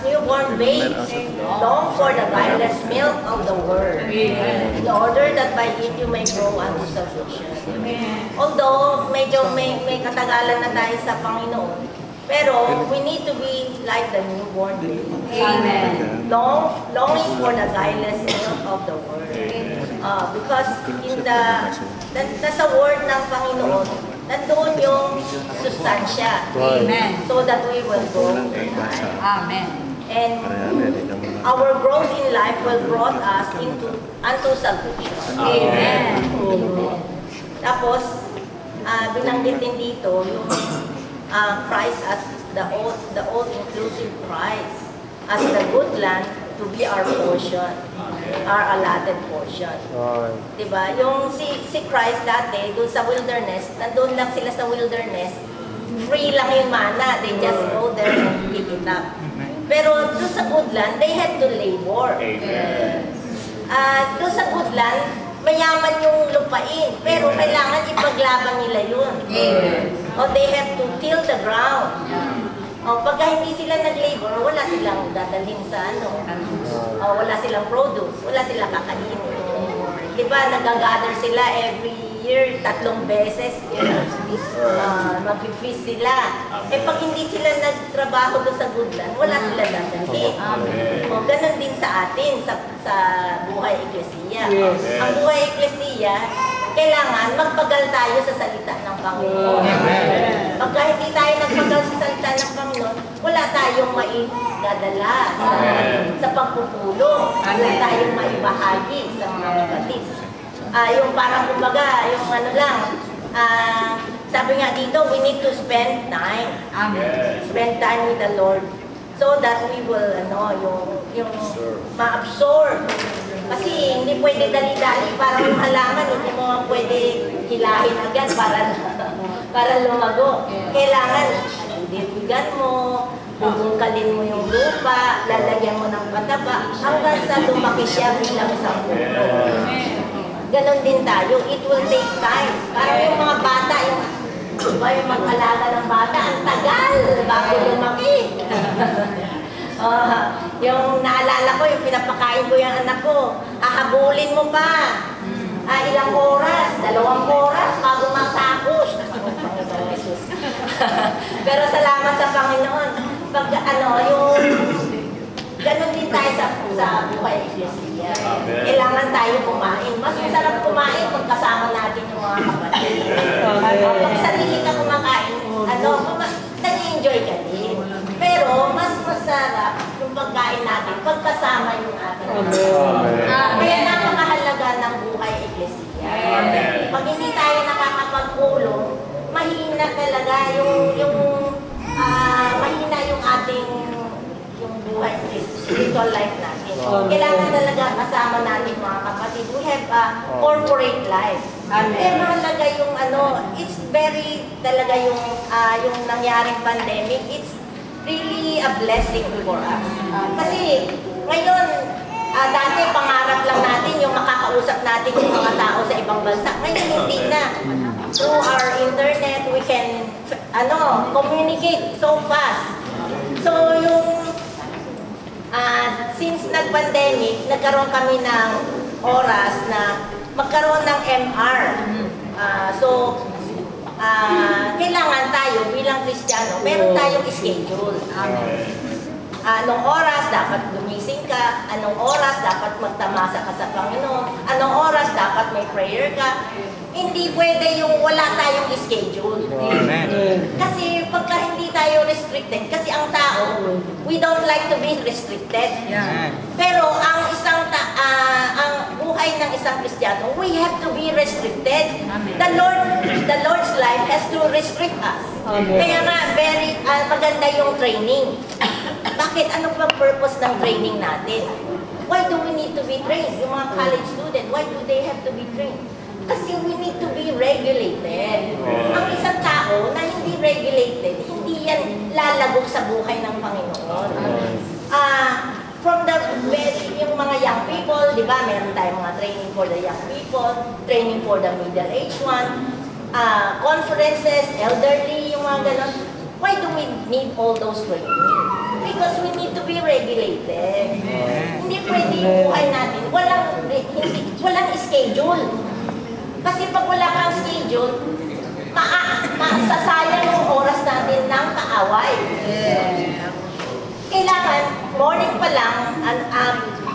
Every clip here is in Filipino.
newborn babes, long for the guileless milk of the word, in order that by it you may grow unto salvation. Although medyo may katagalan na tayo sa Panginoon, pero we need to be like the newborn baby. Amen. Longing for the guileless milk of the word. Because in nasa word ng Panginoon, nandoon yung sustansya. Amen. So that we will grow. Amen. And our growth in life will brought us unto salvation. Amen. Amen. Tapos, binanggit din dito yung Christ as the all-inclusive Christ, as the good land to be our portion, our allotted portion. Diba? Yung si Christ dati, doon sa wilderness, nandun lang sila sa wilderness, free lang yung mana, they just go there and pick it up. Pero doon sa good land, they had to labor. Doon sa good land, mayaman yung lupain, pero kailangan ipaglaban nila yun. O they have to till the ground. O pagka hindi sila nag-labor, wala silang dadalhin sa wala silang produce, wala silang kakainin. Diba, nag-gather sila every year, 3 beses, mag-feast sila. Pag hindi sila nagtrabaho doon sa good land, wala sila dadalhin. O ganun din sa atin, sa buhay eklesiya. Ang buhay eklesiya, kailangan magpagal tayo sa salita ng Panginoon. Pagka hindi tayo nagpagal sa salita ng Panginoon, wala tayong maidadala sa pagpupulong. Wala tayong maibahagi sa mga kapatid. Yung parang kumbaga, yung sabi nga dito, we need to spend time. Spend time with the Lord so that we will, yung ma-absorb. Kasi hindi pwede dali-dali para yung halaman, hindi mo pwede hilahin agad para lumago. Kailangan, diligan mo, bubungkalin mo yung lupa, lalagyan mo ng pataba, hanggang sa lumaki siya bilang isang puno. Ganon din tayo, it will take time. Parang yung mga bata, yung mag-alaga ng bata, ang tagal bago lumaki. Yung naalala ko, yung pinapakain ko yung anak ko, ahabulin mo pa. Ilang oras, 2 oras, bago matapos. Pero salamat sa Panginoon. Pag yung ganon din tayo sa buhay eklesiya. Kailangan tayo kumain. Mas masarap kumain pag kasama natin yung mga kapatid. Pag sarili ka kumakain, nag-enjoy ka din. Pero mas masarap yung pagkain natin pag kasama yung ating kaya napakahalaga ng buhay eklesiya. Pag hindi tayo nakakapagpulong, mahina talaga mahina yung ating buhay, spiritual life natin. Kailangan talaga kasama natin mga kapatid. We have a corporate life. Mahalaga yung it's very talaga yung nangyaring pandemic, it's really a blessing for us. Kasi ngayon, dati pangarap lang natin yung makakausap natin yung mga tao sa ibang bansa. Ngayon hindi na. Through our internet, we can communicate so fast. So since nag-pandemic, nagkaroon kami ng oras na magkaroon ng MR. Kailangan tayo bilang Kristiyano, meron tayong schedule. Anong oras dapat gumising ka, anong oras dapat magtamasa ka sa Panginoon, anong oras dapat may prayer ka. Hindi pwede yung wala tayong schedule. Kasi pagka hindi tayo restricted, kasi ang tao, we don't like to be restricted. Pero ang buhay ng isang Kristiyano, we have to be restricted. The Lord's life has to restrict us. Kaya nga, very maganda yung training. Bakit? Ano ba purpose ng training natin? Why do we need to be trained? Yung mga college student, why do they have to be trained? Kasi we need to be regulated. Ang isang tao na hindi regulated, hindi yan lalagok sa buhay ng Panginoon. From yung mga young people, di ba, meron tayong mga training for the young people, training for the middle-aged one, conferences, elderly, yung mga ganon. Why do we need all those training? because we need to be regulated. Hindi pwede yung buhay natin. Walang schedule. Kasi pag wala kang schedule, masasayang yung oras natin ng kaaway. Kailangan, morning pa lang,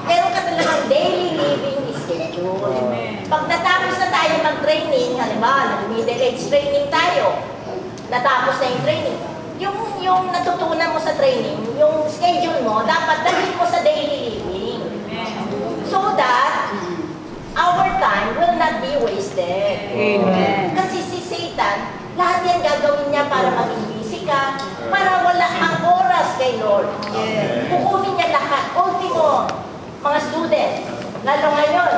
meron ka talagang daily living schedule. Pag natapos na tayo mag-training, halimbawa, nag-middle age training tayo, natapos na yung training, yung natutunan mo sa training, yung schedule mo, dapat dalhin mo sa daily living. So that, our time will not be wasted. Amen. Kasi si Satan, lahat yan gagawin niya para maging busy ka, para wala ang oras kay Lord. Kukunin niya lahat. Ultimo, mga student, lalo ngayon,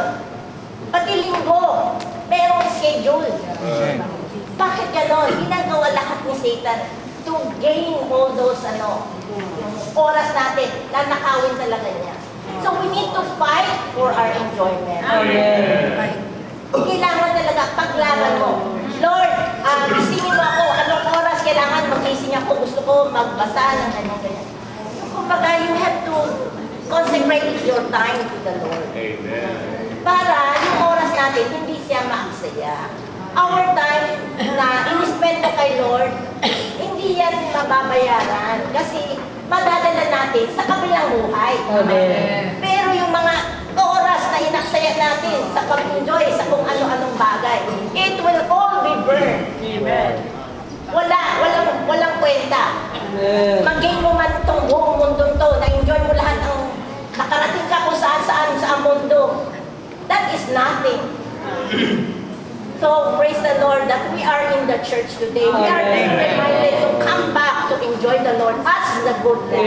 pati linggo, merong schedule. Bakit gano'n? Ginagawa lahat ni Satan to gain all those oras natin, nanakawin talaga niya. So we need to fight for our enjoyment. Kailangan talaga paglaban mo. Lord, gisingin mo ako, anong oras kailangan magising ako, gusto ko magbasa ng ganyan. Kumbaga, you have to consecrate your time to the Lord. Amen. Para yung oras natin, hindi siya maaksaya. Our time na in-spend mo kay Lord, hindi yan mababayaran. Kasi madadala natin sa kabilang buhay. Pero yung mga oras na inaksaya natin sa pag-enjoy sa kung ano-anong bagay, it will all be burned. Walang kwenta. Mag-gain mo man itong buong mundo to, na-enjoy mo lahat ng nakarating ka kung saan-saan sa mundo. That is nothing. So, praise the Lord that we are in the church today. We are being reminded to come back to enjoy the Lord as the good Lord.